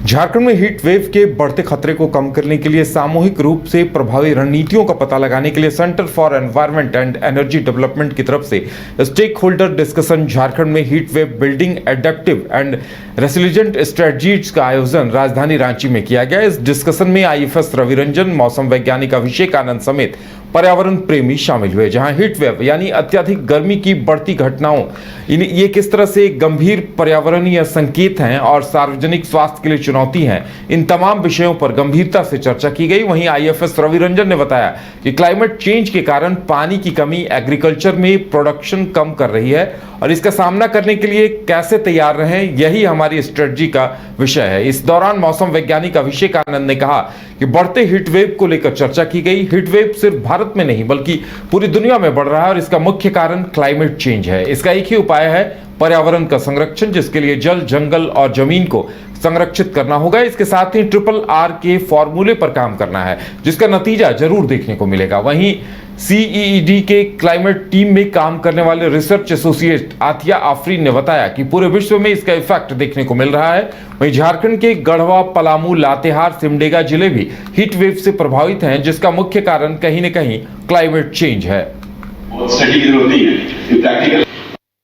झारखंड में heat wave के बढ़ते खतरे को कम करने के लिए सामूहिक रूप से प्रभावी रणनीतियों का पता लगाने के लिए centre for environment and energy development की तरफ से स्टेक होल्डर डिस्कशन झारखंड में heat wave building adaptive and resilient strategies का आयोजन राजधानी रांची में किया गया। इस डिस्कशन में आईएफएस रविरंजन, मौसम वैज्ञानिक अभिषेक आनंद समेत पर्यावरण प्रेमी शामिल हुए। जहां हीट वेव यानी अत्यधिक गर्मी की बढ़ती घटनाओं ये किस तरह से गंभीर पर्यावरणीय संकेत हैं और सार्वजनिक स्वास्थ्य के लिए चुनौती हैं, इन तमाम विषयों पर गंभीरता से चर्चा की गई। वहीं आईएफएस रविरंजन ने बताया कि क्लाइमेट चेंज के कारण पानी की कमी एग्रीकल्चर में प्रोडक्शन कम कर रही है और इसका सामना करने के लिए कैसे तैयार रहें, यही हमारी स्ट्रेटजी का विषय है। इस दौरान मौसम वैज्ञानिक अभिषेक आनंद ने कहा कि बढ़ते हीट वेव को लेकर चर्चा की गई। हीट वेव सिर्फ भारत में नहीं बल्कि पूरी दुनिया में बढ़ रहा है और इसका मुख्य कारण क्लाइमेट चेंज है। इसका एक ही उपाय है पर्यावरण का संरक्षण, जिसके लिए जल, जंगल और जमीन को संरक्षित करना होगा। इसके साथ ही RRR के फॉर्मूले पर काम करना है, जिसका नतीजा जरूर देखने को मिलेगा। वहीं CEED के क्लाइमेट टीम में काम करने वाले रिसर्च एसोसिएट आतिया आफरीन ने बताया कि पूरे विश्व में इसका इफेक्ट देखने को मिल रहा है। वहीं झारखंड के गढ़वा, पलामू, लातेहार, सिमडेगा जिले भी हीट वेव से प्रभावित हैं, जिसका मुख्य कारण कहीं न कहीं क्लाइमेट चेंज है।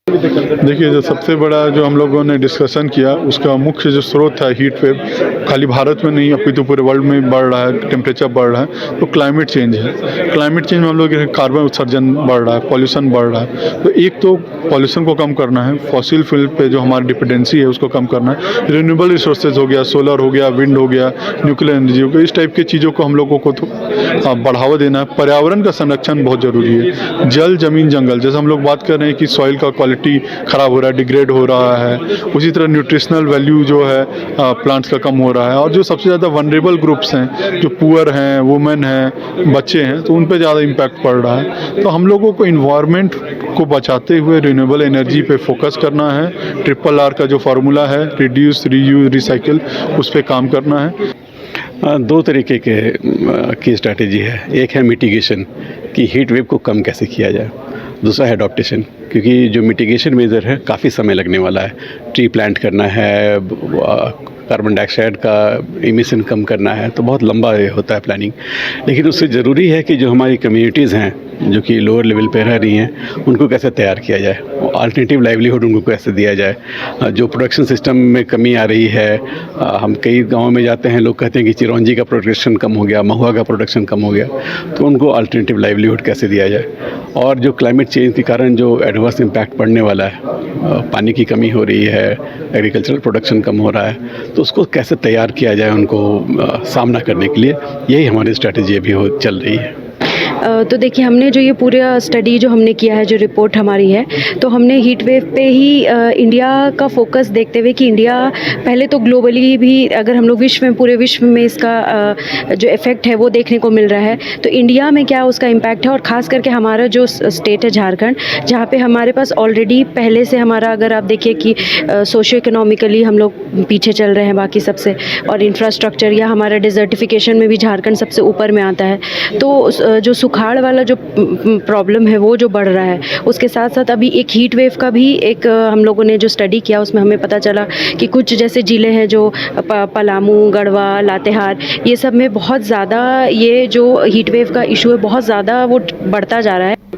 देखिए, जो सबसे बड़ा जो हम लोगों ने डिस्कशन किया उसका मुख्य जो स्रोत है हीट वेव, खाली भारत में नहीं अपितु पूरे वर्ल्ड में बढ़ रहा है, टेम्परेचर बढ़ रहा है, तो क्लाइमेट चेंज है। क्लाइमेट चेंज में हम लोग कार्बन उत्सर्जन बढ़ रहा है, पॉल्यूशन बढ़ रहा है। तो एक तो पॉल्यूशन को कम करना है, फॉसिल फ्यूल पे जो हमारी डिपेंडेंसी है उसको कम करना है, रिन्यूएबल रिसोर्सेज हो गया, सोलर हो गया, विंड हो गया, न्यूक्लियर एनर्जी हो गया, इस टाइप की चीज़ों को हम लोगों को तो बढ़ावा देना है। पर्यावरण का संरक्षण बहुत ज़रूरी है। जल, जमीन, जंगल, जैसे हम लोग बात कर रहे हैं कि सॉइल का क्वालिटी खराब हो रहा है, डिग्रेड हो रहा है, उसी तरह न्यूट्रिशनल वैल्यू जो है प्लांट्स का कम हो रहा है। और जो सबसे ज़्यादा वनरेबल ग्रुप्स हैं, जो पुअर हैं, वुमेन हैं, बच्चे हैं, तो उन पे ज़्यादा इम्पैक्ट पड़ रहा है। तो हम लोगों को इन्वायरमेंट को बचाते हुए रिन्यूएबल एनर्जी पे फोकस करना है। RRR का जो फार्मूला है, रिड्यूस, रीयूज, रिसाइकिल, उस पर काम करना है। दो तरीके की स्ट्रैटेजी है। एक है मिटिगेशन, कि हीट वेव को कम कैसे किया जाए। दूसरा है अडॉप्टेशन, क्योंकि जो मिटिगेशन मेजर है काफ़ी समय लगने वाला है। ट्री प्लांट करना है, कार्बन डाइऑक्साइड का इमिशन कम करना है, तो बहुत लंबा होता है प्लानिंग। लेकिन उससे ज़रूरी है कि जो हमारी कम्युनिटीज़ हैं जो कि लोअर लेवल पे रह रही हैं, उनको कैसे तैयार किया जाए, अल्टरनेटिव लाइवलीहुड उनको कैसे दिया जाए। जो प्रोडक्शन सिस्टम में कमी आ रही है, हम कई गाँव में जाते हैं, लोग कहते हैं कि चिरौंजी का प्रोडक्शन कम हो गया, महुआ का प्रोडक्शन कम हो गया, तो उनको अल्टरनेटिव लाइवलीहुड कैसे दिया जाए। और जो क्लाइमेट चेंज के कारण जो एडवर्स इम्पैक्ट पड़ने वाला है, पानी की कमी हो रही है, एग्रीकल्चरल प्रोडक्शन कम हो रहा है, तो उसको कैसे तैयार किया जाए उनको सामना करने के लिए, यही हमारी स्ट्रैटेजी अभी चल रही है। तो देखिए, हमने जो ये पूरा स्टडी जो हमने किया है, जो रिपोर्ट हमारी है, तो हमने हीट वेव पे ही इंडिया का फोकस देखते हुए कि इंडिया पहले तो ग्लोबली भी अगर हम लोग विश्व में, पूरे विश्व में इसका जो इफ़ेक्ट है वो देखने को मिल रहा है, तो इंडिया में क्या उसका इम्पैक्ट है। और ख़ास करके हमारा जो स्टेट है झारखंड, जहाँ पे हमारे पास ऑलरेडी पहले से हमारा, अगर आप देखिए कि सोशो इकोनॉमिकली हम लोग पीछे चल रहे हैं बाकी सबसे, और इंफ्रास्ट्रक्चर या हमारा डिज़र्टिफिकेशन में भी झारखंड सबसे ऊपर में आता है। तो जो सुखाड़ वाला जो प्रॉब्लम है वो जो बढ़ रहा है, उसके साथ साथ अभी एक हीट वेव का भी एक हम लोगों ने जो स्टडी किया, उसमें हमें पता चला कि कुछ जैसे ज़िले हैं जो पलामू, गढ़वा, लातेहार, ये सब में बहुत ज़्यादा ये जो हीट वेव का इशू है बहुत ज़्यादा वो बढ़ता जा रहा है।